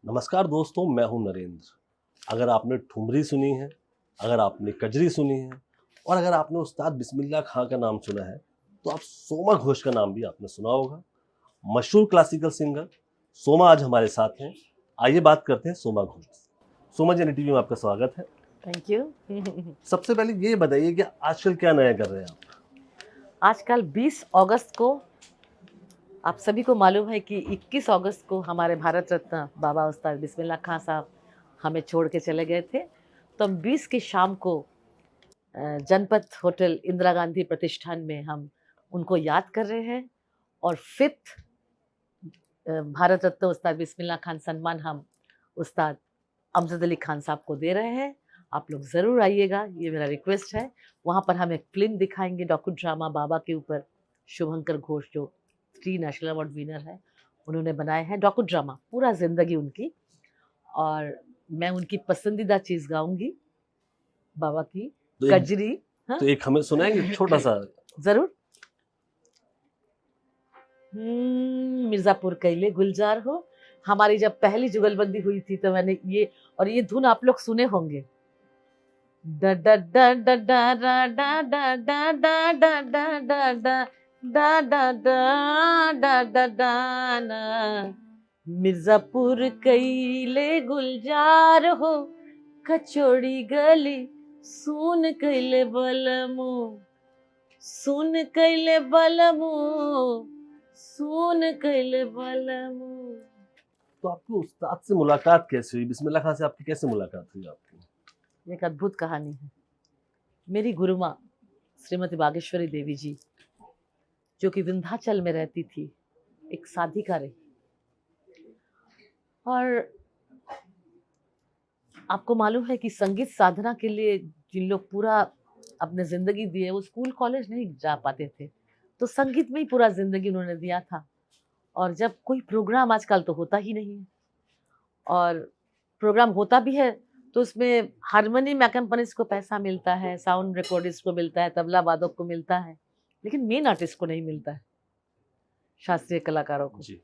नमस्कार दोस्तों, मैं हूं नरेंद्र। अगर आपने ठुमरी सुनी है, अगर आपने कजरी सुनी है और अगर आपने उस्ताद बिस्मिल्लाह खां का नाम सुना है, तो आप सोमा घोष का नाम भी आपने सुना होगा। मशहूर क्लासिकल सिंगर सोमा आज हमारे साथ हैं। आइए बात करते हैं सोमा घोष से। सोमा जी, NTV में आपका स्वागत है। Thank you. सबसे पहले ये बताइए कि आजकल क्या नया कर रहे हैं आप? आजकल 20 अगस्त को आप सभी को मालूम है कि 21 अगस्त को हमारे भारत रत्न बाबा उस्ताद बिस्मिल्लाह खां साहब हमें छोड़ के चले गए थे। तो हम 20 की शाम को जनपथ होटल इंदिरा गांधी प्रतिष्ठान में हम उनको याद कर रहे हैं और 5th भारत रत्न उस्ताद बिस्मिल्लाह खान सम्मान हम उस्ताद अमजद अली खान साहब को दे रहे हैं। आप लोग ज़रूर आइएगा, ये मेरा रिक्वेस्ट है। वहाँ पर हम एक फिल्म दिखाएंगे, डॉक्यू ड्रामा बाबा के ऊपर। शुभंकर घोष जो 3 नेशनल अवार्ड विनर है, उन्होंने बनाए हैं डॉक्यू ड्रामा, पूरा जिंदगी उनकी। और मैं उनकी पसंदीदा चीज़ गाऊंगी, बाबा की तो एक कजरी। हाँ तो एक हमें सुनाएंगे छोटा सा? ज़रूर। मिर्ज़ापुर कैले गुलजार हो। हमारी जब पहली जुगलबंदी हुई थी तो मैंने ये धुन आप लोग सुने होंगे। ड ड ड ड ड रा डा डा डा डा डा डा डा डा डा डा डा डा डा डा ना। मिर्ज़ापुर कैले गुलजार हो, कचौड़ी गली सुन कैले बलमू, सुन कैले बलमू, सुन कैले बलमू। तो आपकी उस्ताद से मुलाकात कैसे हुई? बिस्मिल्लाह खां से आपकी कैसे मुलाकात हुई आपकी? एक अद्भुत कहानी है। मेरी गुरुमाँ श्रीमती बागेश्वरी देवी जी, जो कि विंध्याचल में रहती थी, एक साधिका रही। और आपको मालूम है कि संगीत साधना के लिए जिन लोग पूरा अपने ज़िंदगी दिए, वो स्कूल कॉलेज नहीं जा पाते थे, तो संगीत में ही पूरा ज़िंदगी उन्होंने दिया था। और जब कोई प्रोग्राम, आजकल तो होता ही नहीं है, और प्रोग्राम होता भी है तो उसमें हारमोनियम एक्म्पनिस्ट को पैसा मिलता है, साउंड रिकॉर्डिस्ट को मिलता है, तबला वादक को मिलता है, लेकिन मेन आर्टिस्ट को नहीं मिलता है, शास्त्रीय कलाकारों को। जी।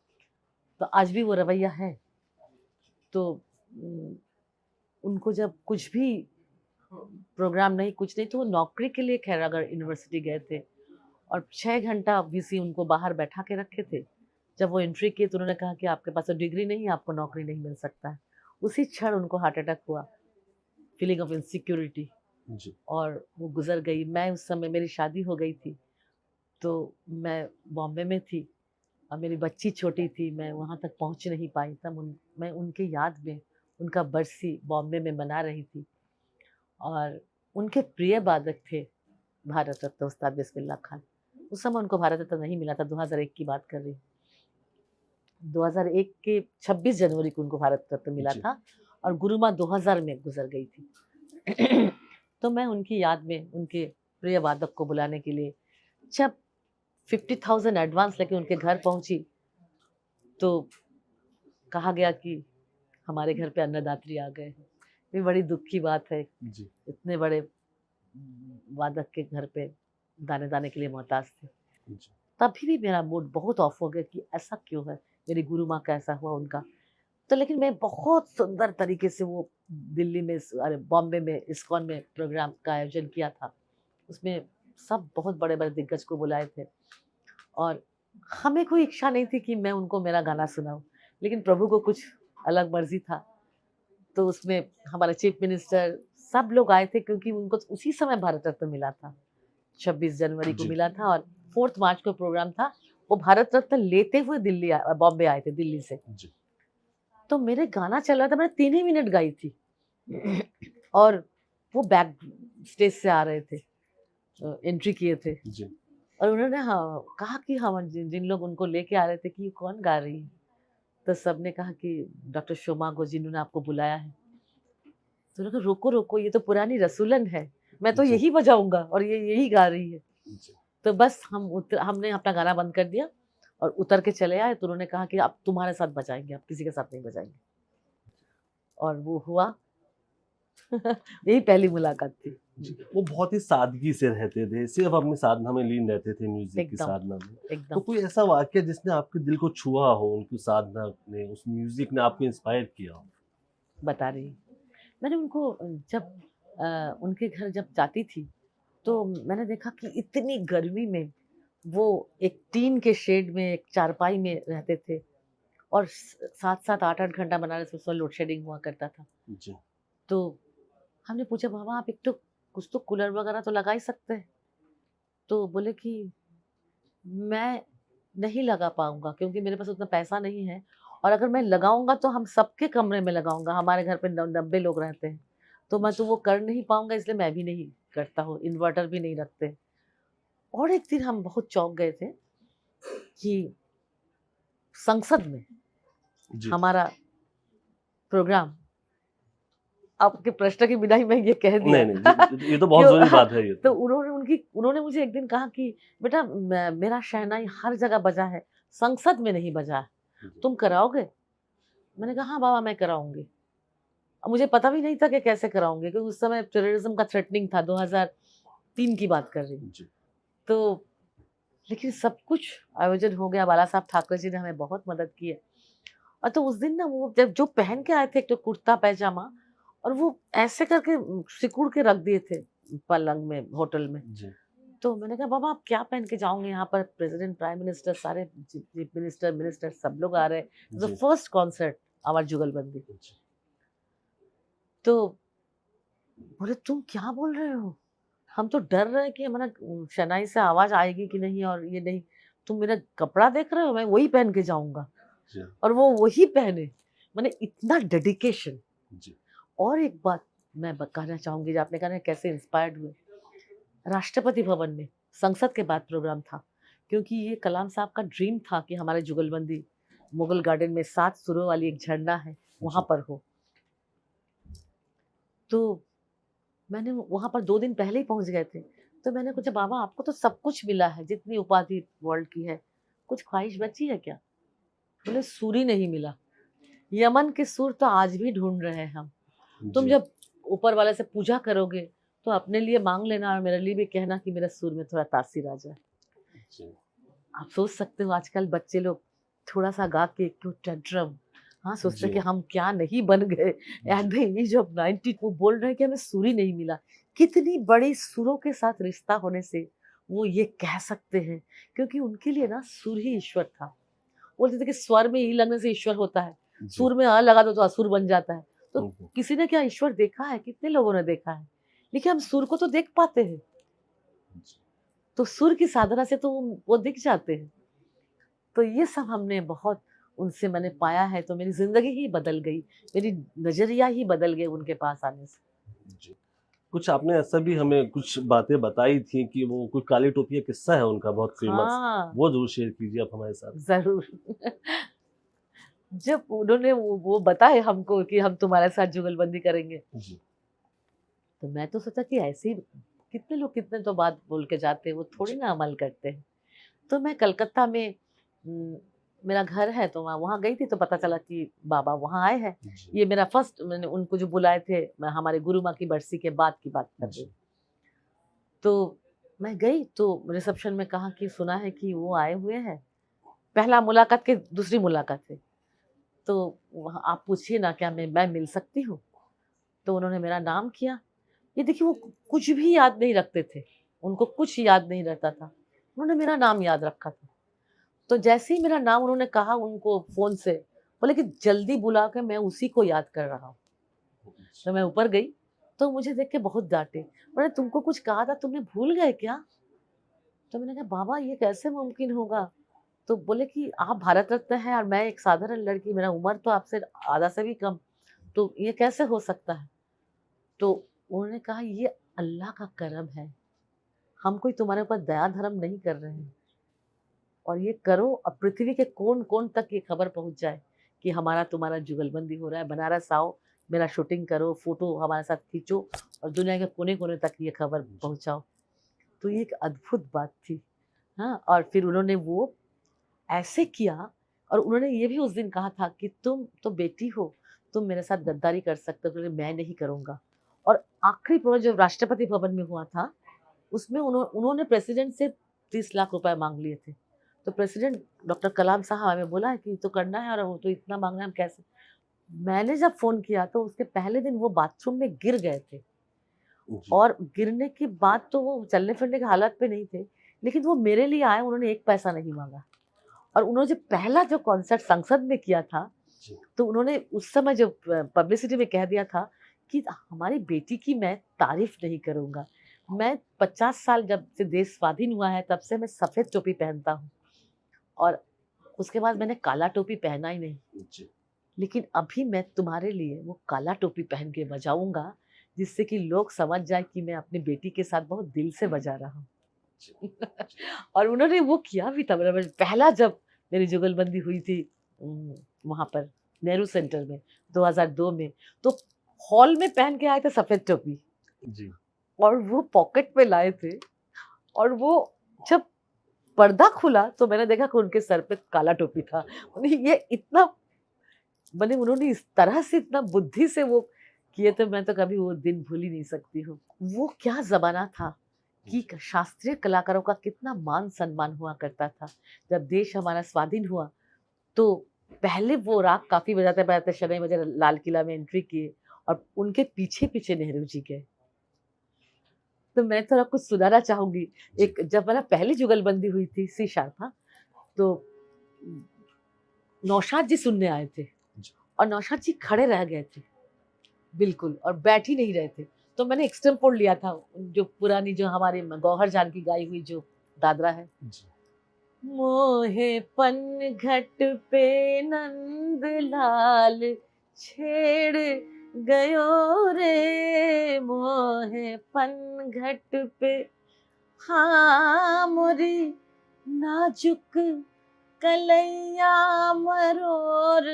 तो आज भी वो रवैया है। तो उनको जब कुछ भी प्रोग्राम नहीं, कुछ नहीं, तो वो नौकरी के लिए खैरागढ़ यूनिवर्सिटी गए थे और 6 घंटा VC उनको बाहर बैठा के रखे थे। जब वो एंट्री किए तो उन्होंने कहा कि आपके पास तो डिग्री नहीं है, आपको नौकरी नहीं मिल सकता है। उसी क्षण उनको हार्ट अटैक हुआ, फीलिंग ऑफ इनसिक्योरिटी, जी। और वो गुजर गई। मैं उस समय, मेरी शादी हो गई थी, तो मैं बॉम्बे में थी और मेरी बच्ची छोटी थी, मैं वहाँ तक पहुँच नहीं पाई। तब मैं उनके याद में उनका बरसी बॉम्बे में मना रही थी। और उनके प्रिय वादक थे भारत रत्न उस्ताद बिस्मिल्लाह खान। उस समय उनको भारत रत्न नहीं मिला था, 2001 की बात कर रही हूँ। 2001 के 26 जनवरी को उनको भारत रत्न मिला जी। था और गुरुमाँ 2000 में गुजर गई थी। तो मैं उनकी याद में उनके प्रिय वादक को बुलाने के लिए जब 50,000 एडवांस लेके उनके घर पहुंची, तो कहा गया कि हमारे घर पे अन्नदात्री आ गए हैं। ये बड़ी दुख की बात है, जी। इतने बड़े वादक के घर पे दाने दाने के लिए मोहताज थे। जी। तभी भी मेरा मूड बहुत ऑफ हो गया कि ऐसा क्यों है, मेरी गुरु माँ का ऐसा हुआ उनका। तो लेकिन मैं बहुत सुंदर तरीके से वो दिल्ली में, अरे बॉम्बे में इस्कॉन में प्रोग्राम का आयोजन किया था। उसमें सब बहुत बड़े बड़े दिग्गज को बुलाए थे और हमें कोई इच्छा नहीं थी कि मैं उनको मेरा गाना सुनाऊं, लेकिन प्रभु को कुछ अलग मर्जी था। तो उसमें हमारे चीफ मिनिस्टर सब लोग आए थे, क्योंकि उनको उसी समय भारत रत्न मिला था, 26 जनवरी को जी। मिला था और 4 मार्च को प्रोग्राम था। वो भारत रत्न लेते हुए बॉम्बे आए थे दिल्ली से। जी। तो मेरे गाना चल रहा था, मैंने 3 ही मिनट गाई थी और वो बैक स्टेज से आ रहे थे, एंट्री किए थे। जी। और उन्होंने कहा कि हम जिन लोग उनको लेके आ रहे थे कि ये कौन गा रही है, तो सबने कहा कि डॉक्टर शोमा घोष, जिन्होंने आपको बुलाया है। तो उन्होंने कहा रोको रोको, ये तो पुरानी रसूलन है, मैं तो जी। यही बजाऊंगा और ये यही गा रही है। जी। तो बस हमने अपना गाना बंद कर दिया और उतर के चले आए। तो उन्होंने कहा कि अब तुम्हारे साथ बजाएंगे, अब किसी के साथ नहीं बजाएंगे। और वो हुआ। यही पहली मुलाकात थी। जी, वो बहुत ही सादगी से रहते थे, सिर्फ अपनी साधना में लीन रहते थे, म्यूजिक की एकदम, साधना में। तो एकदम। कोई ऐसा वाक्य जिसने आपके दिल को छुआ हो, उनकी साधना ने, उस म्यूजिक ने आपको इंस्पायर किया हो? बता रही हूँ। मैंने उनको जब उनके घर जब जाती थी, तो मैंने देखा कि इतनी गर्मी में वो एक टीन के शेड में एक चारपाई में रहते थे और 7-7, 8-8 घंटा बनारस में उस समय लोड शेडिंग हुआ करता था। जी, तो हमने पूछा, बाबा आप एक तो कुछ तो कूलर वगैरह तो लगा ही सकते हैं। तो बोले कि मैं नहीं लगा पाऊँगा क्योंकि मेरे पास उतना पैसा नहीं है और अगर मैं लगाऊँगा तो हम सबके कमरे में लगाऊँगा, हमारे घर पे 90 लोग रहते हैं। तो मैं तो वो कर नहीं पाऊँगा, इसलिए मैं भी नहीं करता हूँ, इन्वर्टर भी नहीं रखते। और एक दिन हम बहुत चौंक गए थे कि संसद में जी। हमारा प्रोग्राम, आपके प्रश्न के बिना ही मैं ये कह दिया। नहीं, नहीं, जी, ये तो बहुत क्यों ज़रूरी बात है ये तो तो। उन्होंने मुझे एक दिन कहा कि बेटा मेरा शहनाई हर जगह बजा है, संसद में नहीं बजा है, जी, तुम कराओगे? मैंने कहा हाँ बाबा मैं कराऊंगी। अब मुझे पता भी नहीं था कि कैसे कराऊंगी क्योंकि उस समय टेररिज्म का थ्रेटनिंग था, 2003 की बात कर रही हूँ। जी, तो लेकिन सब कुछ आयोजन हो गया, बाला साहब ठाकरे जी ने हमें बहुत मदद की है। और तो उस दिन ना वो जब जो पहन के आए थे एक तो कुर्ता पैजामा और वो ऐसे करके सिकुड़ के रख दिए थे पलंग में होटल में। जी, तो मैंने कहा बाबा आप क्या पहन के जाओगे, यहाँ पर प्रेसिडेंट, प्राइम मिनिस्टर, सारे चीफ मिनिस्टर सब लोग आ रहे हैं, द जी, फर्स्ट कॉन्सर्ट आवर जुगलबंदी। जी, तो बोले तुम क्या बोल रहे हो, हम तो डर रहे हैं कि हमारा शनाई से आवाज आएगी कि नहीं, और ये नहीं, तुम मेरा कपड़ा देख रहे हो, मैं वही पहन के जाऊंगा। जी, और वो वही पहने, मैंने इतना डेडिकेशन। जी, और एक बात मैं कहना चाहूंगी, जो आपने कहा कैसे इंस्पायर्ड हुए, राष्ट्रपति भवन में संसद के बाद प्रोग्राम था, क्योंकि ये कलाम साहब का ड्रीम था कि हमारे जुगलबंदी मुगल गार्डन में 7 सुरों वाली एक झंडा है वहां जी, पर हो। तो मैंने वहां पर 2 दिन पहले ही पहुंच गए थे। तो मैंने पूछा बाबा आपको तो सब कुछ मिला है, जितनी उपाधि वर्ल्ड की है, कुछ ख्वाहिश बची है क्या? बोले सूरी नहीं मिला, यमन के सुर तो आज भी ढूंढ रहे हैं हम। तुम जी, जब ऊपर वाले से पूजा करोगे तो अपने लिए मांग लेना और मेरे लिए भी कहना कि मेरे सुर में थोड़ा तासीर आ जाए। जी, आप सोच सकते हो आजकल बच्चे लोग थोड़ा सा गा के क्यों टेंट्रम, हाँ सोचते जी, हैं कि हम क्या नहीं बन गए एट जी, द एज ऑफ 90। वो बोल रहे हैं कि हमें सुर ही नहीं मिला। कितनी बड़ी सुरों के साथ रिश्ता होने से वो ये कह सकते हैं, क्योंकि उनके लिए ना सुर ही ईश्वर था। बोलते थे कि स्वर में ई लगने से ईश्वर होता है, जी, सुर में अ लगा दो तो असुर बन जाता है। तो हुँ, किसी ने क्या ईश्वर देखा है? कितने लोगों ने देखा है, लेकिन हम सुर को तो देख पाते हैं। जी। तो सुर की साधना से तो वो दिख जाते हैं। तो ये सब हमने बहुत उनसे मैंने पाया है, तो मेरी ज़िंदगी ही बदल गई, मेरी नज़रिया ही बदल गए उनके पास आने से। जी। कुछ आपने ऐसा भी हमें कुछ बातें बताई थी कि वो कोई काली टोपी का किस्सा है उनका बहुत फ़ेमस, हाँ, वो ज़रूर शेयर कीजिए आप हमारे साथ। ज़रूर। जब उन्होंने वो बताए हमको कि हम तुम्हारे साथ जुगलबंदी करेंगे, जी, तो मैं तो सोचा कि ऐसे ही कितने लोग कितने तो बात बोल के जाते हैं, वो थोड़ी जी, ना अमल करते हैं। तो मैं कलकत्ता में मेरा घर है तो मैं वहाँ गई थी, तो पता चला कि बाबा वहाँ आए हैं। जी, ये मेरा फर्स्ट, मैंने उनको जो बुलाए थे, मैं हमारे गुरु माँ की बरसी के बाद की बात कर रही जी, हूँ। तो मैं गई तो रिसेप्शन में कहा कि सुना है कि वो आए हुए हैं, पहला मुलाकात के दूसरी मुलाकात है, तो वहाँ आप पूछिए ना क्या मैं मिल सकती हूँ? तो उन्होंने मेरा नाम किया। ये देखिए वो कुछ भी याद नहीं रखते थे, उनको कुछ याद नहीं रहता था। उन्होंने मेरा नाम याद रखा था। तो जैसे ही मेरा नाम उन्होंने कहा उनको फ़ोन से, बोले कि जल्दी बुला के मैं उसी को याद कर रहा हूँ। तो मैं ऊपर गई, तो मुझे देख के बहुत डाँटे। बोले तुमको कुछ कहा था, तुमने भूल गए क्या? तो मैंने कहा बाबा ये कैसे मुमकिन होगा? तो बोले कि आप भारत रत्न हैं और मैं एक साधारण लड़की, मेरा उम्र तो आपसे आधा से भी कम, तो ये कैसे हो सकता है? तो उन्होंने कहा ये अल्लाह का करम है, हम कोई तुम्हारे ऊपर दया धर्म नहीं कर रहे हैं, और ये करो और पृथ्वी के कोन-कोन तक ये खबर पहुँच जाए कि हमारा तुम्हारा जुगलबंदी हो रहा है, बनारस आओ, मेरा शूटिंग करो, फ़ोटो हमारे साथ खींचो और दुनिया के कोने-कोने तक ये खबर जी, पहुँचाओ। तो ये एक अद्भुत बात थी। हाँ, और फिर उन्होंने वो ऐसे किया, और उन्होंने ये भी उस दिन कहा था कि तुम तो बेटी हो, तुम मेरे साथ गद्दारी कर सकते हो, बोले मैं नहीं करूँगा। और आखिरी प्रोग्राम जो राष्ट्रपति भवन में हुआ था, उसमें उन्होंने प्रेसिडेंट से 30 लाख रुपए मांग लिए थे। तो प्रेसिडेंट डॉक्टर कलाम साहब हमें बोला कि तो करना है, और वो तो इतना मांग रहे हैं, हम कैसे। मैंने जब फोन किया तो उसके पहले दिन वो बाथरूम में गिर गए थे, जी। और गिरने के बाद तो वो चलने फिरने की हालत पे नहीं थे, लेकिन वो मेरे लिए आए, उन्होंने एक पैसा नहीं मांगा। और उन्होंने जो पहला जो कॉन्सर्ट संसद में किया था, जी। तो उन्होंने उस समय जो पब्लिसिटी में कह दिया था कि हमारी बेटी की मैं तारीफ नहीं करूंगा। मैं 50 साल जब से देश स्वाधीन हुआ है तब से मैं सफेद टोपी पहनता हूँ, और उसके बाद मैंने काला टोपी पहना ही नहीं। जी। लेकिन अभी मैं तुम्हारे लिए वो काला टोपी पहन के बजाऊंगा, जिससे कि लोग समझ जाए कि मैं अपनी बेटी के साथ बहुत दिल से बजा रहा हूँ। जी। और उन्होंने वो किया भी था। मतलब पहला जब मेरी जुगलबंदी हुई थी वहां पर नेहरू सेंटर में 2002 में, तो हॉल में पहन के आए थे सफेद टोपी, जी। और वो पॉकेट में लाए थे, और वो जब पर्दा खुला तो मैंने देखा कि उनके सर पे काला टोपी था। ये इतना, मैंने उन्होंने इस तरह से इतना बुद्धि से वो किए थे, मैं तो कभी वो दिन भूल ही नहीं सकती हूँ। वो क्या जमाना था कि शास्त्रीय कलाकारों का कितना मान सम्मान हुआ करता था। जब देश हमारा स्वाधीन हुआ तो पहले वो राग काफी बजाते बजाते शनई बजे लाल किला में एंट्री किए, और उनके पीछे पीछे नेहरू जी गए। तो मैं थोड़ा कुछ सुनाना चाहूंगी। एक जब मेरा पहली जुगलबंदी हुई थी सी शारदा, तो नौशाद जी सुनने आए थे, और नौशाद जी खड़े रह गए थे बिल्कुल, और बैठ ही नहीं रहे थे। तो मैंने एक्सटेम्पोर लिया था, जो पुरानी जो हमारे गौहर जान की गाई हुई जो दादरा है। जी। मोहे पनघट पे नंद लाल छेड़ गयो रे, मोहे पनघट पे, हाँ मोरी नाजुक कलैया मरोर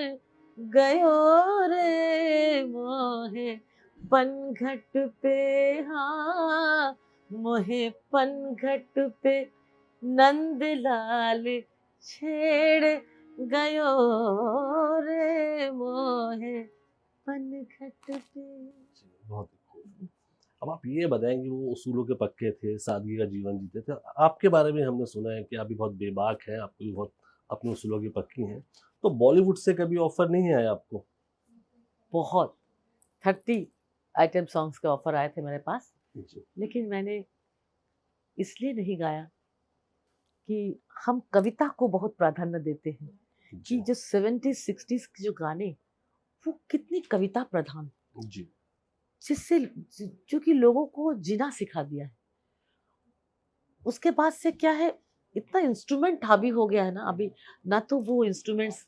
गयो रे, मोहे पनघट पे, हाँ मोहे पनघट पे नंदलाल छेड़ गयो रे, मोहे पनघट पे। बहुत खूब। अब आप ये बताएं कि वो उसूलों के पक्के थे, सादगी का जीवन जीते थे। आपके बारे में हमने सुना है कि आप भी बहुत बेबाक हैं, आप भी बहुत अपने उसूलों की पक्की हैं। तो बॉलीवुड से कभी ऑफर नहीं आया आपको? बहुत 30 आइटम सॉन्ग्स के ऑफर आए थे मेरे पास, जी। लेकिन मैंने इसलिए नहीं गाया कि हम कविता को बहुत प्राधान्य देते हैं, कि जी। जो 70s 60s के जो गाने, वो कितनी कविता प्रधान, जी। जिससे जो कि लोगों को जीना सिखा दिया है। उसके बाद से क्या है, इतना इंस्ट्रूमेंट हावी हो गया है ना अभी, ना तो वो इंस्ट्रूमेंट्स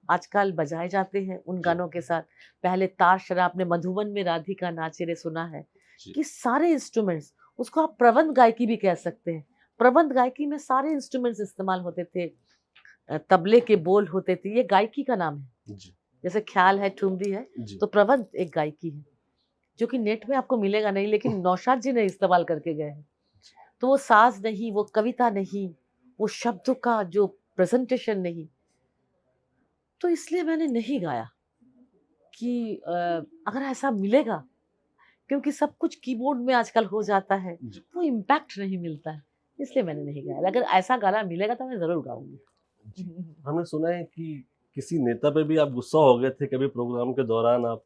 आजकल बजाए जाते हैं उन जी। गानों के साथ। पहले तार शराब ने मधुबन में राधिका नाचे रे सुना है, जी। कि सारे इंस्ट्रूमेंट्स, उसको आप प्रबंध गायकी भी कह सकते हैं। प्रबंध गायकी में सारे इंस्ट्रूमेंट्स इस्तेमाल होते थे, तबले के बोल होते थे, ये गायकी का नाम है। जी। जैसे ख्याल है, ठुमरी है, जी। तो प्रबंध एक गायकी है, जो कि नेट में आपको मिलेगा नहीं, लेकिन नौशाद जी ने इस्तेमाल करके गए हैं। तो वो साज नहीं, वो कविता नहीं, वो शब्दों का जो प्रेजेंटेशन नहीं, तो इसलिए मैंने नहीं गाया कि अगर ऐसा मिलेगा, क्योंकि सब कुछ कीबोर्ड में आजकल हो जाता है, जी। वो इम्पैक्ट नहीं मिलता है, इसलिए मैंने नहीं गाया। अगर ऐसा गाना मिलेगा तो मैं जरूर गाऊंगी। जी। हमने सुना है कि किसी नेता पे भी आप गुस्सा हो गए थे कभी प्रोग्राम के दौरान आप?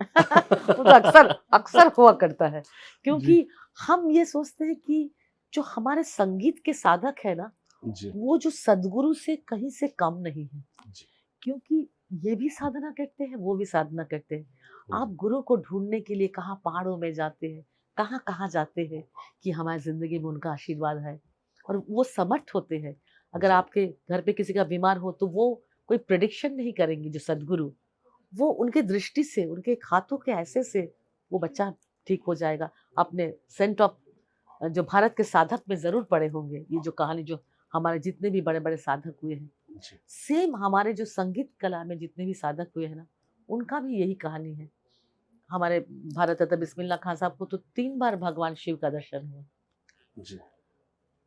वो तो अक्सर अक्सर हुआ करता है, जी। क्योंकि हम ये सोचते हैं कि जो हमारे संगीत के साधक है ना, जी। वो जो सदगुरु से कहीं से कम नहीं है, जी। क्योंकि ये भी साधना करते हैं, वो भी साधना करते हैं। आप गुरु को ढूंढने के लिए कहाँ पहाड़ों में जाते हैं, कहाँ कहाँ जाते हैं, कि हमारी जिंदगी में उनका आशीर्वाद है, और वो समर्थ होते हैं। अगर जी। आपके घर पे किसी का बीमार हो तो वो कोई प्रेडिक्शन नहीं करेंगे, जो सदगुरु, वो उनके दृष्टि से, उनके हाथों के ऐसे से वो बच्चा ठीक हो जाएगा। आपने सेंट ऑफ जो भारत के साधक में जरूर पढ़े होंगे, ये जो कहानी, जो हमारे जितने भी बड़े बड़े साधक हुए हैं, जी। सेम हमारे जो संगीत कला में जितने भी साधक हुए हैं ना, उनका भी यही कहानी है। हमारे भारत रत्न बिस्मिल्लाह खान साहब को तो 3 बार भगवान शिव का दर्शन हुआ। जी।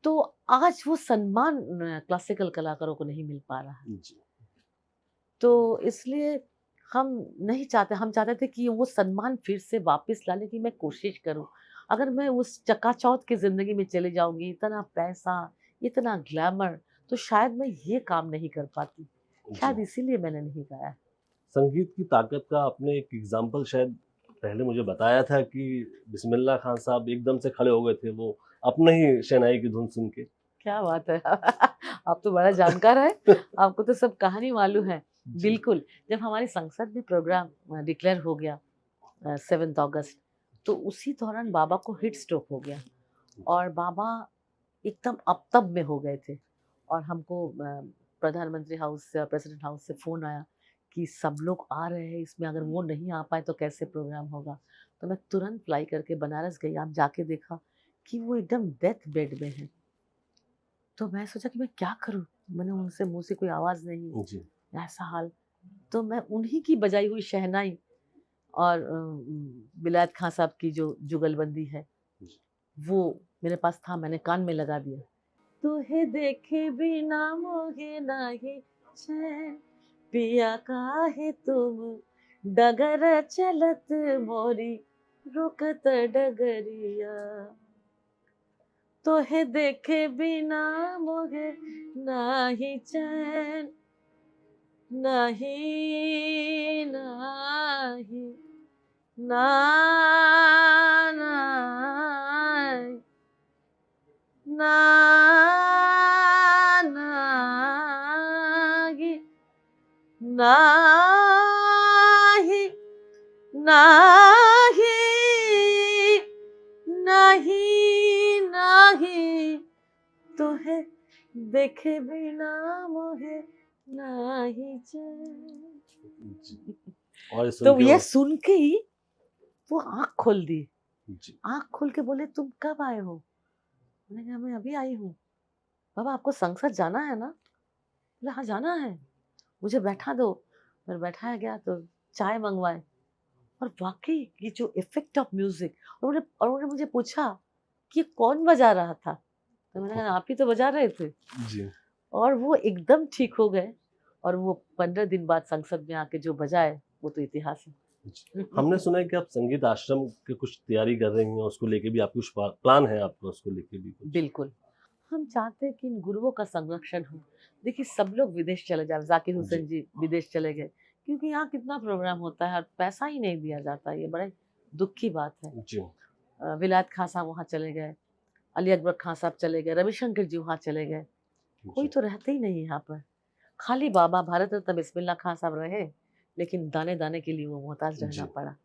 तो आज वो सम्मान क्लासिकल कलाकारों को नहीं मिल पा रहा है। जी। तो इसलिए हम नहीं चाहते, हम चाहते थे कि वो सम्मान फिर से वापस लाने की मैं कोशिश करूं। अगर मैं उस चकाचौंध की जिंदगी में चली जाऊंगी, इतना पैसा, इतना ग्लैमर, तो शायद मैं ये काम नहीं कर पाती। जी। शायद इसीलिए मैंने नहीं गाया। संगीत की ताकत का आपने एक एग्जाम्पल शायद पहले मुझे बताया था कि बिस्मिल्लाह खान साहब एकदम से खड़े हो गए थे वो अपने ही शहनाई की धुन सुन के। क्या बात है! आप तो बड़ा जानकार है, आपको तो सब कहानी मालूम है। जी। बिल्कुल, जब हमारी संसद में प्रोग्राम डिक्लेयर हो गया 7 अगस्त, तो उसी दौरान बाबा को हीट स्ट्रोक हो गया और बाबा एकदम अप-तप में हो गए थे और हमको प्रधानमंत्री हाउस से, प्रेसिडेंट हाउस से फ़ोन आया कि सब लोग आ रहे हैं, इसमें अगर वो नहीं आ पाए तो कैसे प्रोग्राम होगा। तो मैं तुरंत फ्लाई करके बनारस गई, आप जाके देखा कि वो एकदम डेथ बेड में हैं। तो मैं सोचा कि मैं क्या करूँ? मैंने उनसे, मुँह से कोई आवाज़ नहीं, जी। ऐसा हाल। तो मैं उन्हीं की बजाई हुई शहनाई और विलायत खां साहब की जो जुगलबंदी है, जी। वो मेरे पास था, मैंने कान में लगा दिया। तुहे देखे बिना मोहे नाही चैन, पिया काहे तुम डगर चलत मोरी रुकत डगरिया। तोहे देखे बिना मोहे नाही चैन, नहीं नहीं ना ना ना नाही नाही नाही नहीं नहीं तुहे देखे बिना मोहे नाही चैन। जी। और ये सुन तो के ये वो सुन के ही वो आँख खोल दी। जी। आँख खोल के बोले, तुम कब आए हो? मैंने कहा मैं अभी आई हूँ। बाबा आपको संसद जाना है ना? बोले हाँ जाना है। मुझे बैठा दो। फिर बैठाया गया तो चाय मंगवाए और वाक़ई ये जो इफ़ेक्ट ऑफ म्यूज़िक, उन्होंने मुझे पूछा कि ये कौन बजा रहा था? तो मैंने कहा आप ही तो बजा रहे थे। जी। और वो एकदम ठीक हो गए और वो 15 दिन बाद संसद में आके जो बजाए, वो तो इतिहास है। जी। हमने सुना है कि आप संगीत आश्रम की कुछ तैयारी कर रही हैं, उसको लेके भी आपकी कुछ प्लान है आपका उसको लेके भी कुछ? बिल्कुल। हम चाहते हैं कि इन गुरुओं का संरक्षण हो। देखिए सब लोग विदेश चले जाए, ज़ाकिर जी। हुसैन जी विदेश चले गए, क्योंकि यहाँ कितना प्रोग्राम होता है और पैसा ही नहीं दिया जाता, ये बड़े दुःख की बात है। जी। विलायत खां साहब वहाँ चले गए, अली अकबर खां साहब चले गए, रविशंकर जी वहाँ चले गए, कोई जी। तो रहते ही नहीं है यहाँ पर। खाली बाबा भारत रत्न बिस्मिल्लाह खां साहब रहे, लेकिन दाने-दाने के लिए वो मोहताज रहना जी। पड़ा।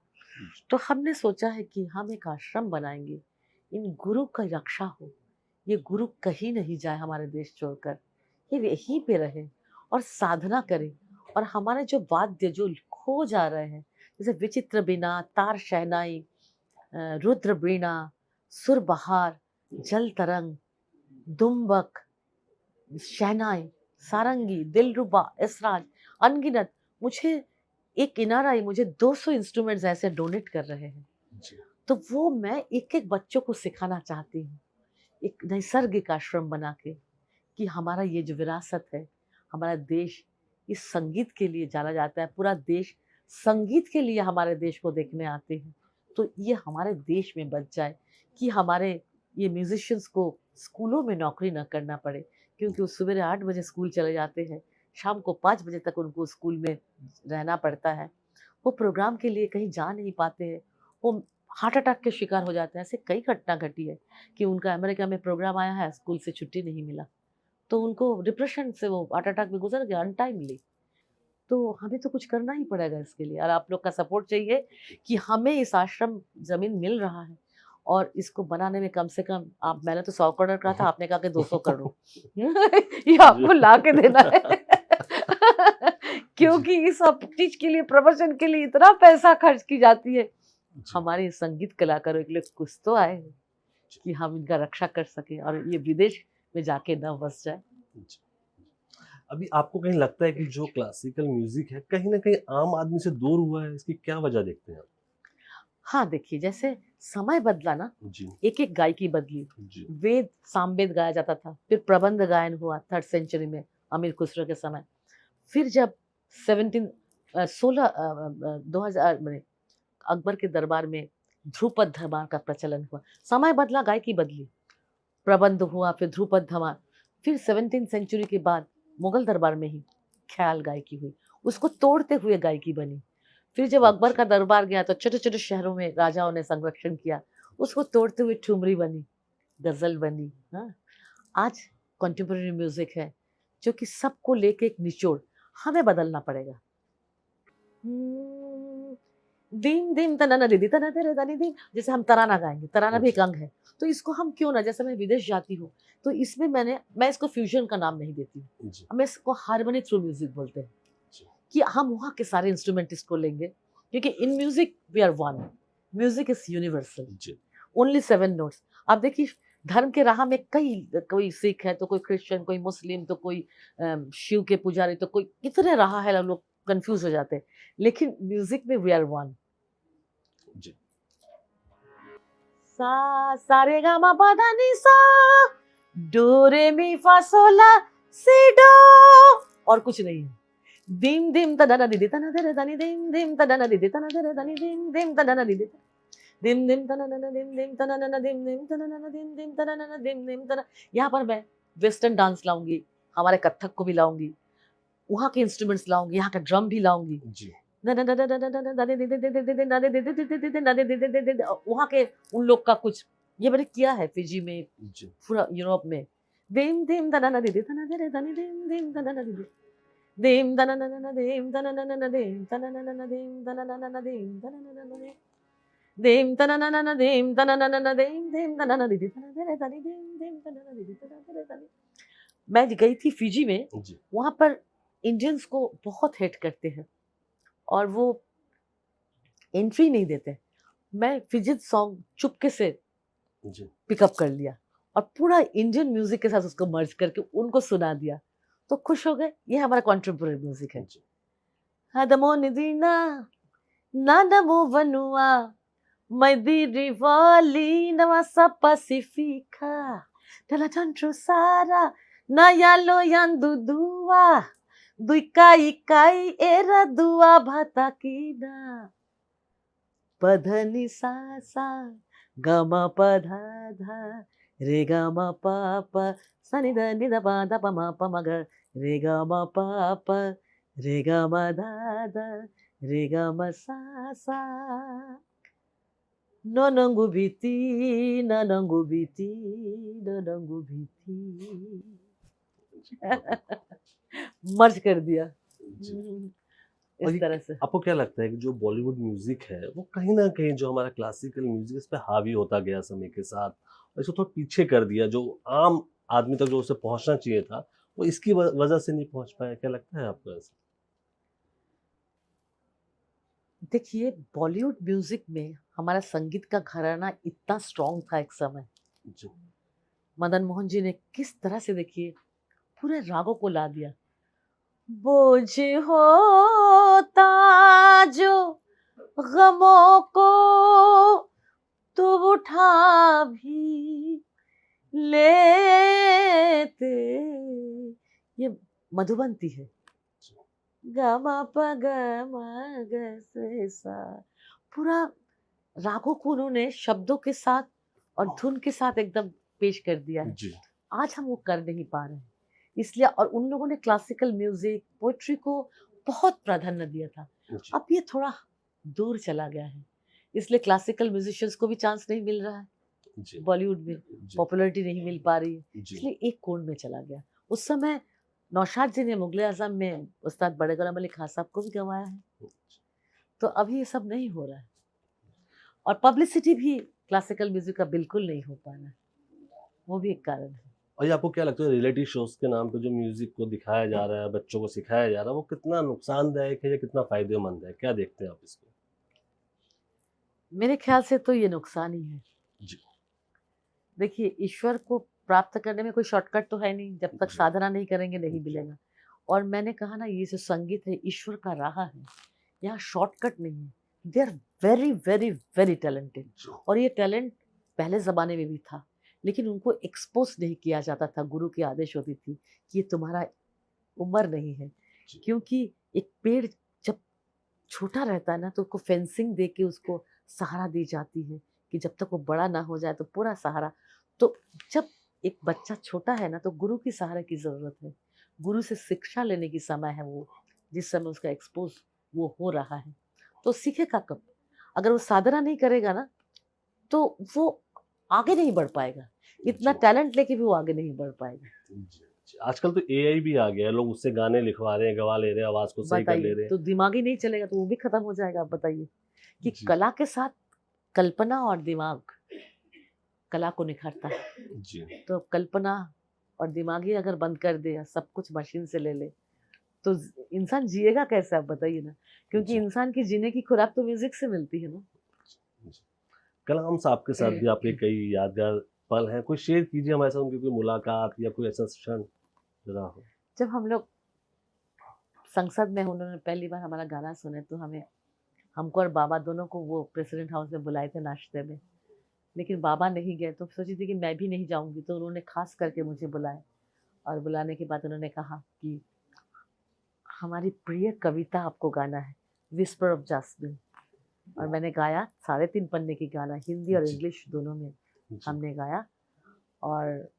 तो हमने सोचा है कि हम एक आश्रम बनाएँगे, इन गुरु की रक्षा हो। ये गुरु कहीं नहीं जाए हमारे देश छोड़कर, ये यहीं पे रहे और साधना करे और हमारे जो वाद्य जो खो जा रहे हैं, जैसे विचित्र बीना, तार शहनाई, रुद्र वीणा, सुर बहार, जल तरंग, दुम्बक, शहनाई, सारंगी, दिलरुबा, इसराज, अनगिनत, मुझे एक किनारा ही मुझे 200 इंस्ट्रूमेंट्स ऐसे डोनेट कर रहे हैं। जी। तो वो मैं एक-एक बच्चों को सिखाना चाहती हूँ, एक नैसर्गिक आश्रम बना के, कि हमारा ये जो विरासत है, हमारा देश इस संगीत के लिए जाना जाता है, पूरा देश संगीत के लिए हमारे देश को देखने आते हैं। तो ये हमारे देश में बच जाए कि हमारे ये म्यूज़िशियंस को स्कूलों में नौकरी ना करना पड़े, क्योंकि वो सवेरे 8 बजे स्कूल चले जाते हैं, शाम को 5 बजे तक उनको स्कूल में रहना पड़ता है। वो प्रोग्राम के लिए कहीं जा नहीं पाते हैं, वो हार्ट अटैक के शिकार हो जाते हैं। ऐसे कई घटना घटी है कि उनका अमेरिका में प्रोग्राम आया है, स्कूल से छुट्टी नहीं मिला। तो उनको डिप्रेशन से वो हार्ट अटैक में गुज़र गए अनटाइमली। तो हमें तो कुछ करना ही पड़ेगा इसके लिए और आप लोग का सपोर्ट चाहिए कि हमें इस आश्रम ज़मीन मिल रहा है और इसको बनाने में कम से कम आप, मैंने तो 100 करोड़ कहा था, आपने कहा कि 200 करोड़ ये आपको ला के देना है। जी। क्योंकि इस सब चीज़ के लिए, प्रवचन के लिए इतना पैसा खर्च की जाती है। जी। हमारे संगीत कलाकारों के लिए कुछ तो आए कि हम इनका रक्षा कर सकें और ये विदेश में जाके ना बस जाए। जी। अभी आपको कहीं लगता है कि जो क्लासिकल म्यूजिक है कहीं ना कहीं आम आदमी से दूर हुआ है, इसकी क्या वजह देखते हैं आप? हाँ, देखिए जैसे समय बदला ना, जी। एक-एक गायकी बदली। जी। वेद, सामवेद गाया जाता था, फिर प्रबंध गायन हुआ 3rd सेंचुरी में अमीर खुसरो के समय। फिर जब 17 16 2000 में अकबर के दरबार में ध्रुपद धमार का प्रचलन हुआ। समय बदला, गायकी बदली, प्रबंध हुआ, फिर ध्रुपद धमार, फिर 17th सेंचुरी के बाद मुगल दरबार में ही ख्याल गायकी हुई, उसको तोड़ते हुए गायकी बनी। फिर जब अकबर का दरबार गया तो छोटे छोटे शहरों में राजाओं ने संरक्षण किया, उसको तोड़ते हुए ठुमरी बनी, गजल बनी। हाँ, आज कंटेम्प्रेरी म्यूजिक है जो कि सबको लेके एक निचोड़, हमें बदलना पड़ेगा। दीम दीम तना दीदी तना तेरे दनी दीम, जैसे हम तराना गाएंगे, तराना भी एक अंग है, तो इसको हम क्यों ना, जैसे मैं विदेश जाती हूँ तो इसमें मैं इसको फ्यूजन का नाम नहीं देती हूँ, जी मैं इसको हार्मनी थ्रू म्यूजिक बोलते हैं, जी कि हम वहाँ के सारे इंस्ट्रूमेंटिस्ट को लेंगे, क्योंकि in music we are one, music is universal, जी ओनली 7 नोट्स। आप देखिए धर्म के राह में कोई सिख है तो कोई क्रिश्चियन, कोई मुस्लिम, तो कोई शिव के पुजारी, तो कोई कितने राह है, लोग कंफ्यूज हो जाते हैं, लेकिन म्यूजिक में वी आर वन। जी सा रे गा मा पा धा नी सा, डो रे मी फा सो ला सी डो, और कुछ नहीं है। दिम दिम ता दा दी दी ता ना दे रे दा नी दिम दिम ता दा ना दी दी ता ना दे रे दा नी दिम दिम ता दा ना दी दी दिम दिम ता ना ना दिम दिम ता ना ना दिम दिम ता ना ना दिम दिम ता ना ना दिम दिम ता ना। यहाँ पर मैं वेस्टर्न डांस लाऊंगी, हमारे कथक को भी लाऊंगी, वहाँ के इंस्ट्रूमेंट्स लाऊंगी, यहाँ का ड्रम भी लाऊंगी, जी वहाँ के उन लोग का कुछ, ये मैंने किया है फिजी में, जी पूरा यूरोप में। दिम दिम दा ना दीदी ता ना दे रे दा नी दिम दिम ता ना दीदी दिम दा ना ना दिम ता ना ना दिम ता ना ना दिम ता ना ना दिम ता ना ना दिम ता ना ना दिम ता ना ना दिम दिम ता ना दीदी ता ना दे रे दा नी दिम दिम ता ना दीदी ता ना दे रे दा नी। मैं गई थी फिजी में, जी वहाँ पर इंडियंस को बहुत हेट करते हैं और वो एंट्री नहीं देते। मैं फिजित सॉन्ग चुपके से जी पिकअप कर लिया और पूरा इंडियन म्यूजिक के साथ उसको मर्ज करके उनको सुना दिया, तो खुश हो गए। ये हमारा कॉन्टेम्पोरेरी म्यूजिक है। जी हदमो निदीना नादमो वनुआ मैदी वाली नवासा Pasifika della tanto sara na yalo yandudua duikai kai era dua batakina padhani sa sa gama padha dha re gama pa pa sani da ni da pa da pa ma pa ma ga re gama pa pa re gama da da re gama sa sa ननंगु भीति ननंगु भीति ननंगु भीति मर्ज कर दिया जी और इस ये तरह से। आपको क्या लगता है कि जो बॉलीवुड म्यूजिक है वो कहीं ना कहीं जो हमारा क्लासिकल म्यूजिक इस पे हावी होता गया समय के साथ और इसको थोड़ा पीछे कर दिया, जो आम आदमी तक जो उसे पहुंचना चाहिए था वो इसकी वजह से नहीं पहुंच पाया, क्या लगता है आपको ऐसा? देखिए बॉलीवुड म्यूजिक में हमारा संगीत का घराना इतना स्ट्रांग था एक समय, जी मदन मोहन जी ने किस तरह से देखिए पूरे रागों को ला दिया। बोझ होता जो गमों को तो उठा भी लेते, ये मधुबंती है। गमा प गमा ग से सा, पूरा रागों को उन्होंने शब्दों के साथ और धुन के साथ एकदम पेश कर दिया है। जी आज हम वो कर नहीं पा रहे हैं, इसलिए। और उन लोगों ने क्लासिकल म्यूजिक पोएट्री को बहुत प्राधान्य दिया था, जी अब ये थोड़ा दूर चला गया है, इसलिए क्लासिकल म्यूजिशियंस को भी चांस नहीं मिल रहा है जी बॉलीवुड में, जी पॉपुलैरिटी नहीं मिल पा रही है, जी इसलिए एक कोण में चला गया। उस समय नौशाद जी ने मुगले आजम में उस्ताद बड़े गुलाम अली खान साहब को भी गंवाया है, तो अभी ये सब नहीं हो रहा है। और पब्लिसिटी भी क्लासिकल म्यूजिक का बिल्कुल नहीं हो पा रहा है, वो भी एक कारण है। और ये आपको क्या लगता है रियलिटी शोज के नाम पे जो म्यूजिक को दिखाया जा रहा है, बच्चों को सिखाया जा रहा है, वो कितना नुकसानदायक है या कितना फायदेमंद है, क्या देखते हैं आप इसको? मेरे ख्याल से तो ये नुकसान ही है। जी देखिए ईश्वर को प्राप्त करने में कोई शॉर्टकट तो है नहीं, जब तक जी साधना नहीं करेंगे नहीं जी मिलेगा। और मैंने कहा ना, ये जो संगीत है ईश्वर का राह है, यहाँ शॉर्टकट नहीं है। They are very very very talented, जी और ये टैलेंट पहले ज़माने में भी था, लेकिन उनको एक्सपोज नहीं किया जाता था। गुरु की आदेश होती थी कि ये तुम्हारा उम्र नहीं है, जी क्योंकि एक पेड़ जब छोटा रहता है ना तो उसको फेंसिंग दे के उसको सहारा दी जाती है कि जब तक वो बड़ा ना हो जाए तो पूरा सहारा। तो जब एक बच्चा छोटा है ना तो गुरु की सहारे की जरूरत है, गुरु से शिक्षा लेने की समय है वो, जिस समय उसका एक्सपोज वो हो रहा है। तो सीखेगा कब? अगर वो साधना नहीं करेगा ना तो वो आगे नहीं बढ़ पाएगा, इतना जी। टैलेंट लेके भी वो आगे नहीं बढ़ पाएगा। जी। आजकल तो एआई भी आ गया है, लोग उससे गाने लिखवा रहे हैं, गवा ले रहे हैं, आवाज को सही कर ले बताइए, रहे तो दिमाग ही नहीं चलेगा तो वो भी खत्म हो जाएगा। आप बताइए कि हैं। जी। कला के साथ कल्पना और दिमाग कला को निखारता है। जी। तो कल्पना और दिमाग ही अगर बंद कर दे या सब कुछ मशीन से ले ले तो इंसान जिएगा कैसे? आप बताइए ना, क्योंकि जी। इंसान की जीने की खुराक तो म्यूजिक से मिलती है ना। जी। कलाम साहब के साथ भी आपके कई यादगार पल हैं, कोई शेयर कीजिए हमारे साथ उनकी कोई मुलाकात या कोई ऐसा क्षण रहा हो। जब हम लोग संसद में उन्होंने पहली बार हमारा गाना सुने तो हमको और बाबा दोनों को वो प्रेसिडेंट हाउस में बुलाए थे नाश्ते में, लेकिन बाबा नहीं गए तो सोची थी कि मैं भी नहीं जाऊंगी, तो उन्होंने खास करके मुझे बुलाया और बुलाने के बाद उन्होंने कहा कि हमारी प्रिय कविता आपको गाना है, विस्पर ऑफ जास्मिन। और मैंने गाया 3.5 पन्ने की गाना, हिंदी और जी। इंग्लिश दोनों में जी। हमने गाया। और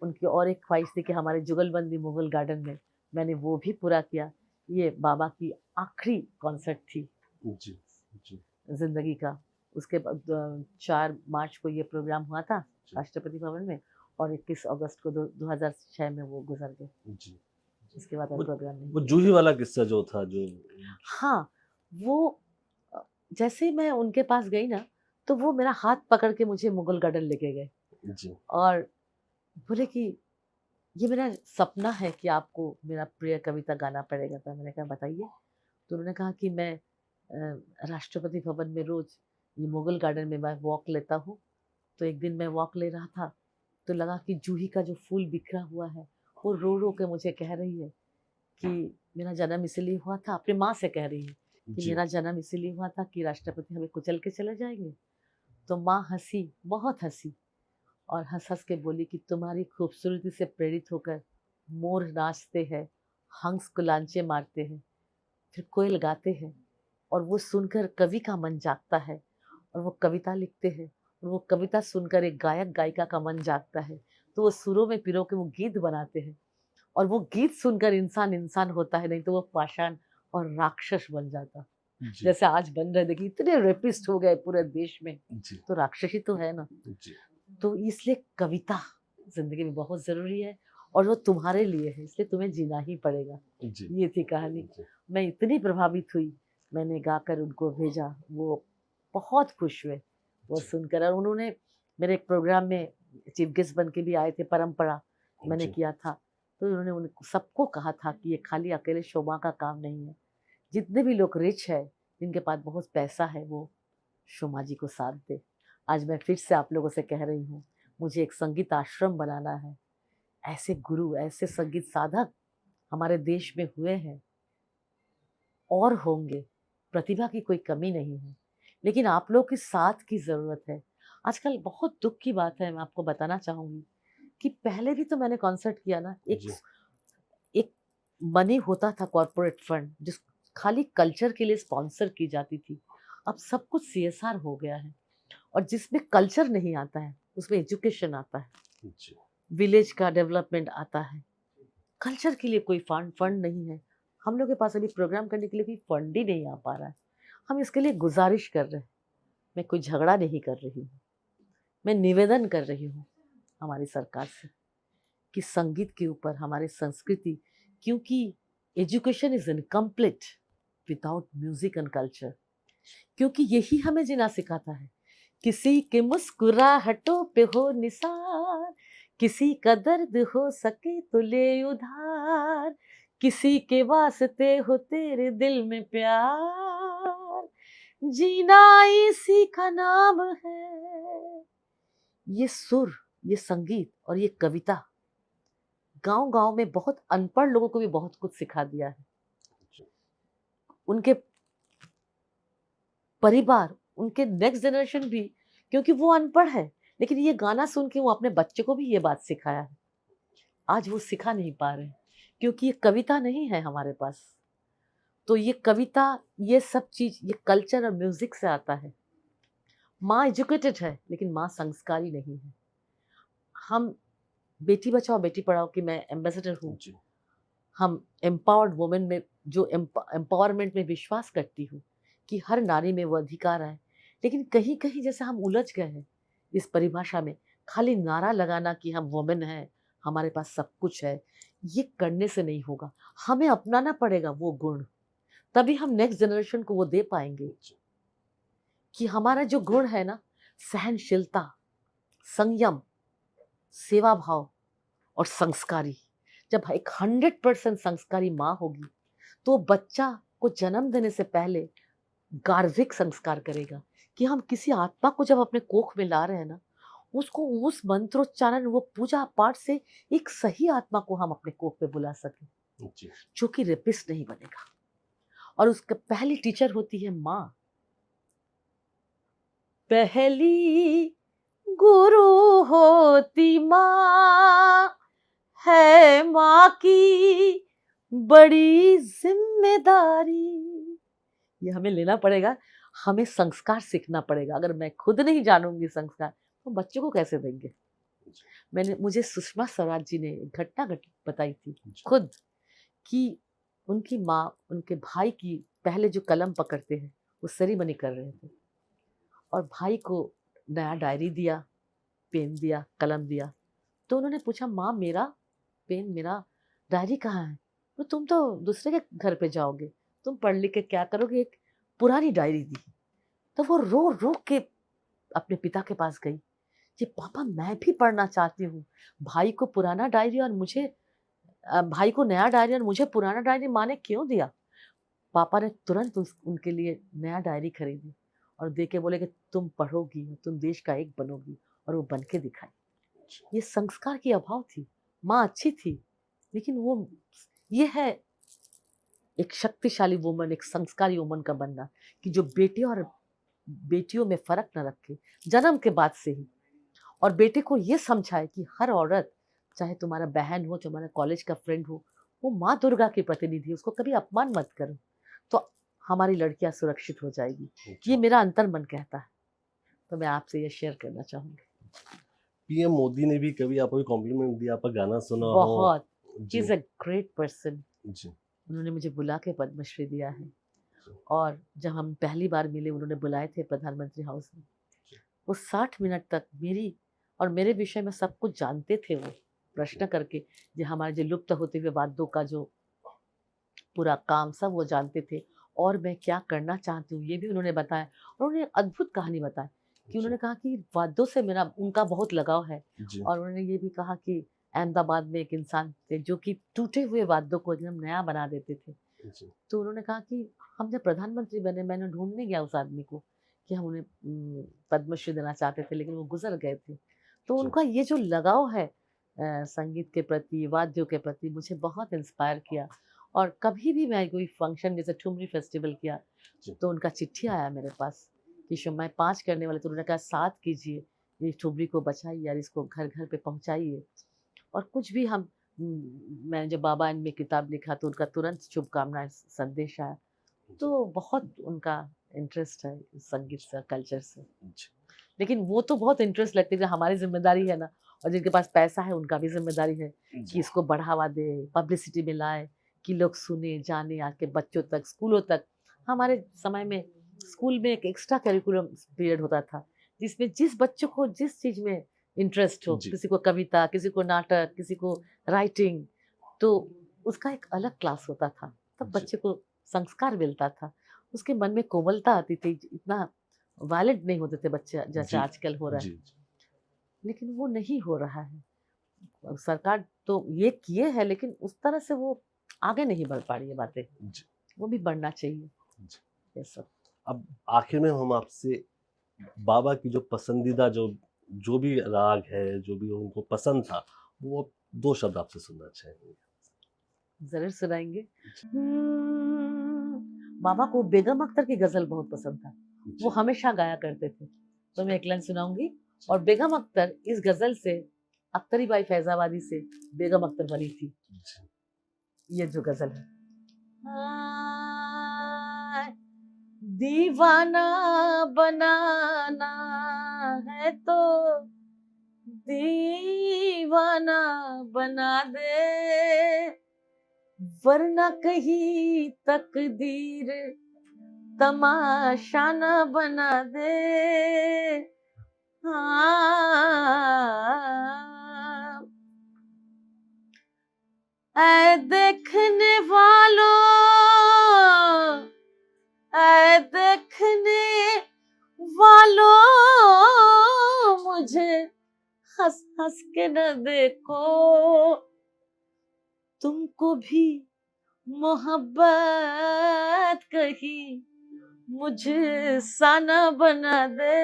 उनकी और एक ख्वाहिश थी कि हमारे जुगलबंदी मुगल गार्डन में, मैंने वो भी पूरा किया। ये बाबा की आखिरी कॉन्सर्ट थी जी। जी। जिंदगी का। उसके बाद 4 मार्च को ये प्रोग्राम हुआ था जी। राष्ट्रपति भवन में और 21 अगस्त को 2006 में वो गुजर गए। जी। इसके बाद और वो प्रोग्राम नहीं वो किया। जूही वाला किस्सा जो था जो। हाँ, वो जैसे ही मैं उनके पास गई ना तो वो मेरा हाथ पकड़ के मुझे मुगल गार्डन लेके गए जी। और बोले कि ये मेरा सपना है कि आपको मेरा प्रिय कविता गाना पड़ेगा। तो मैंने कहा बताइए। तो उन्होंने कहा कि मैं राष्ट्रपति भवन में रोज ये मुगल गार्डन में मैं वॉक लेता हूँ। तो एक दिन मैं वॉक ले रहा था तो लगा कि जूही का जो फूल बिखरा हुआ है वो रो रो के मुझे कह रही है कि मेरा जन्म इसीलिए हुआ था। अपनी माँ से कह रही है कि जी। मेरा जन्म इसीलिए हुआ था कि राष्ट्रपति हमें कुचल के चले जाएंगे। तो माँ हंसी, बहुत हंसी और हंस हंस के बोली कि तुम्हारी खूबसूरती से प्रेरित होकर मोर नाचते हैं, हंस कुलांचे मारते हैं, फिर कोयल गाते हैं और वो सुनकर कवि का मन जागता है और वो कविता लिखते हैं और वो कविता सुनकर एक गायक गायिका का मन जागता है। तो वो सुरों में पिरो के वो गीत बनाते हैं और वो गीत सुनकर इंसान इंसान होता है, नहीं तो वो पाषाण और राक्षस बन जाता। जी। जैसे आज बन रहे, देखिए इतने रेपिस्ट हो गए पूरे देश में, जी। तो राक्षस ही तो है ना। जी। तो इसलिए कविता जिंदगी में बहुत जरूरी है और वो तुम्हारे लिए है, इसलिए तुम्हें जीना ही पड़ेगा। जी। ये थी कहानी। जी। मैं इतनी प्रभावित हुई, मैंने गाकर उनको भेजा, वो बहुत खुश हुए वो जी। सुनकर। और उन्होंने मेरे एक प्रोग्राम में चीफ गेस्ट बन के भी आए थे, परंपरा मैंने जी। किया था। तो उन्होंने सबको कहा था कि ये खाली अकेले शोभा का काम नहीं है, जितने भी लोग रिच है, जिनके पास बहुत पैसा है, वो शोमा जी को साथ दे। आज मैं फिर से आप लोगों से कह रही हूँ, मुझे एक संगीत आश्रम बनाना है। ऐसे गुरु, ऐसे संगीत साधक हमारे देश में हुए हैं और होंगे, प्रतिभा की कोई कमी नहीं है, लेकिन आप लोग के साथ की जरूरत है। आजकल बहुत दुख की बात है, मैं आपको बताना चाहूंगी कि पहले भी तो मैंने कॉन्सर्ट किया ना, जी। एक मनी होता था कॉर्पोरेट फंड जिस खाली कल्चर के लिए स्पॉन्सर की जाती थी। अब सब कुछ सीएसआर हो गया है और जिसमें कल्चर नहीं आता है उसमें एजुकेशन आता है, जी। विलेज का डेवलपमेंट आता है। कल्चर के लिए कोई फंड नहीं है। हम लोग के पास अभी प्रोग्राम करने के लिए कोई फंड ही नहीं आ पा रहा है। हम इसके लिए गुजारिश कर रहे हैं। मैं कोई झगड़ा नहीं कर रही हूँ, मैं निवेदन कर रही हूँ हमारी सरकार से कि संगीत के ऊपर हमारी संस्कृति, क्योंकि education is incomplete without music and culture, क्योंकि यही हमें जीना सिखाता है। किसी के मुस्कुराहटों पे हो निसार, किसी का दर्द हो सके तो ले उधार, किसी के वास्ते हो तेरे दिल में प्यार, जीना इसी का नाम है। ये सुर, ये संगीत और ये कविता गांव गांव में बहुत अनपढ़ लोगों को भी बहुत कुछ सिखा दिया है। उनके परिवार, उनके नेक्स्ट जनरेशन भी, क्योंकि वो अनपढ़ है, लेकिन ये गाना सुन के वो अपने बच्चे को भी ये बात सिखाया है। आज वो सिखा नहीं पा रहे क्योंकि ये कविता नहीं है हमारे पास। तो ये कविता, ये सब चीज, ये कल्चर और म्यूजिक से आता है। माँ एजुकेटेड है लेकिन माँ संस्कारी नहीं है। हम बेटी बचाओ बेटी पढ़ाओ की मैं एम्बेसडर हूँ। जी हम एम्पावर्ड वुमेन में, जो एम्पावरमेंट में विश्वास करती हूँ कि हर नारी में वो अधिकार है, लेकिन कहीं कहीं जैसे हम उलझ गए हैं इस परिभाषा में। खाली नारा लगाना कि हम वुमेन हैं, हमारे पास सब कुछ है, ये करने से नहीं होगा। हमें अपनाना पड़ेगा वो गुण, तभी हम नेक्स्ट जनरेशन को वो दे पाएंगे। कि हमारा जो गुण है ना, सहनशीलता, संयम, सेवा भाव और संस्कारी, जब एक 100% संस्कारी माँ होगी तो बच्चा को जन्म देने से पहले गार्भिक संस्कार करेगा कि हम किसी आत्मा को जब अपने कोख में ला रहे हैं ना, उसको उस मंत्रोच्चारण, वो पूजा पाठ से एक सही आत्मा को हम अपने कोख में बुला सकें, जी जो कि रेपिस्ट नहीं बनेगा। और उसका पहली टीचर होती है माँ। पहली गुरु होती माँ, है माँ की बड़ी जिम्मेदारी। ये हमें लेना पड़ेगा, हमें संस्कार सीखना पड़ेगा। अगर मैं खुद नहीं जानूंगी संस्कार तो बच्चों को कैसे देंगे। मुझे सुषमा स्वराज जी ने एक घटना बताई थी खुद, कि उनकी माँ उनके भाई की पहले जो कलम पकड़ते हैं वो सेरेमनी कर रहे थे, और भाई को नया डायरी दिया, पेन दिया, कलम दिया। तो उन्होंने पूछा, माँ मेरा पेन, मेरा डायरी कहाँ है? तो तुम तो दूसरे के घर पे जाओगे, तुम पढ़ लिख के क्या करोगे? एक पुरानी डायरी दी। तो वो रो रो के अपने पिता के पास गई कि पापा मैं भी पढ़ना चाहती हूँ। भाई को पुराना डायरी और मुझे भाई को नया डायरी और मुझे पुराना डायरी माँ ने क्यों दिया? पापा ने तुरंत उनके लिए नया डायरी खरीदी और दे के बोले कि तुम पढ़ोगी, तुम देश का एक बनोगी, और वो बन के दिखाई। ये संस्कार की अभाव थी। माँ अच्छी थी लेकिन वो, ये है एक शक्तिशाली वुमन, एक संस्कारी वुमन का बनना, कि जो बेटे और बेटियों में फर्क न रखे जन्म के बाद से ही, और बेटे को ये समझाए कि हर औरत, चाहे तुम्हारा बहन हो, तुम्हारा कॉलेज का फ्रेंड हो, वो माँ दुर्गा की प्रतिनिधि है, उसको कभी अपमान मत करो, तो हमारी लड़कियां सुरक्षित हो जाएगी। ये मेरा अंतर मन कहता है, तो मैं आपसे ये शेयर करना चाहूंगी। पीएम मोदी ने भी कभी आपको कॉम्प्लीमेंट दिया, आपका गाना सुना हो? बहुत, जी he is a great person. जी उन्होंने मुझे बुला के पद्मश्री दिया है, और जब हम पहली बार मिले, उन्होंने बुलाए थे प्रधानमंत्री हाउस में, वो 60 मिनट तक मेरी और मेरे विषय में सब कुछ जानते थे। वो प्रश्न करके जो हमारे जो लुप्त होते हुए वाद्यों का जो पूरा काम सब वो जानते थे, और मैं क्या करना चाहती हूँ ये भी उन्होंने बताया। और उन्होंने एक अद्भुत कहानी बताई कि उन्होंने कहा कि वाद्यों से मेरा, उनका बहुत लगाव है, और उन्होंने ये भी कहा कि अहमदाबाद में एक इंसान थे जो कि टूटे हुए वाद्यों को एकदम नया बना देते थे। तो उन्होंने कहा कि हम जब प्रधानमंत्री बने, मैंने ढूंढने गया उस आदमी को कि हम उन्हें पद्मश्री देना चाहते थे, लेकिन वो गुजर गए थे। तो उनका ये जो लगाव है संगीत के प्रति, वाद्यों के प्रति, मुझे बहुत इंस्पायर किया। और कभी भी मैं कोई फंक्शन, जैसे ठुमरी फेस्टिवल किया, तो उनका चिट्ठी आया मेरे पास कि मैं 5 करने वाले, तो उन्होंने कहा 7 कीजिए, ये ठुमरी को बचाइए यार, इसको घर घर पे पहुंचाइए। और कुछ भी हम, मैंने जब बाबा में किताब लिखा तो उनका तुरंत शुभकामनाएं संदेश आया। तो बहुत उनका इंटरेस्ट है संगीत से, कल्चर से। लेकिन वो तो बहुत इंटरेस्ट लगती है, हमारी जिम्मेदारी है ना, और जिनके पास पैसा है उनका भी जिम्मेदारी है कि इसको बढ़ावा दे, पब्लिसिटी में लाए, कि लोग सुने, जाने, आके बच्चों तक, स्कूलों तक। हमारे समय में स्कूल में एक एक्स्ट्रा करिकुलम पीरियड होता था, जिसमें जिस बच्चों को जिस चीज में इंटरेस्ट हो, किसी को कविता, किसी को नाटक, किसी को राइटिंग, तो उसका एक अलग क्लास होता था। तब बच्चे को संस्कार मिलता था, उसके मन में कोमलता आती थी, इतना वायलेंट नहीं होते थे बच्चे जैसे आजकल हो रहा है। लेकिन वो नहीं हो रहा है। सरकार तो ये किए है, लेकिन उस तरह से वो आगे नहीं बढ़ पा रही है बातें, वो भी बढ़ना चाहिए ये सब। अब आखिर में हम आपसे बाबा की जो पसंदीदा जो भी राग है, जो भी उनको पसंद था, वो 2 शब्द आपसे सुनना चाहेंगे। जरूर सुनाएंगे। बाबा को बेगम अख्तर की गजल बहुत पसंद था, वो हमेशा गाया करते थे। तो मैं एक लाइन सुनाऊंगी, और बेगम अख्तर इस गजल से, अख्तरी बाई फैजाबादी से बेगम अख्तर बनी थी। ये जो गजल है, दीवाना बनाना है तो दीवाना बना दे, वरना कहीं तकदीर तमाशा न बना दे। हाँ, ऐ देखने वालों, ऐ देखने वालों, मुझे हंस हंस के न देखो, तुमको भी मोहब्बत कहीं मुझे सा न बना दे।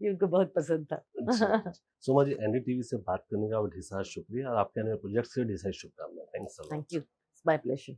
ये उनको बहुत पसंद था। जी सोमा जी, एनडीटीवी से बात करने का ढेर सारा शुक्रिया और आपके आने वाले प्रोजेक्ट से ढेर सारी शुभकामनाएं। Thanks a lot. Thank you, my pleasure.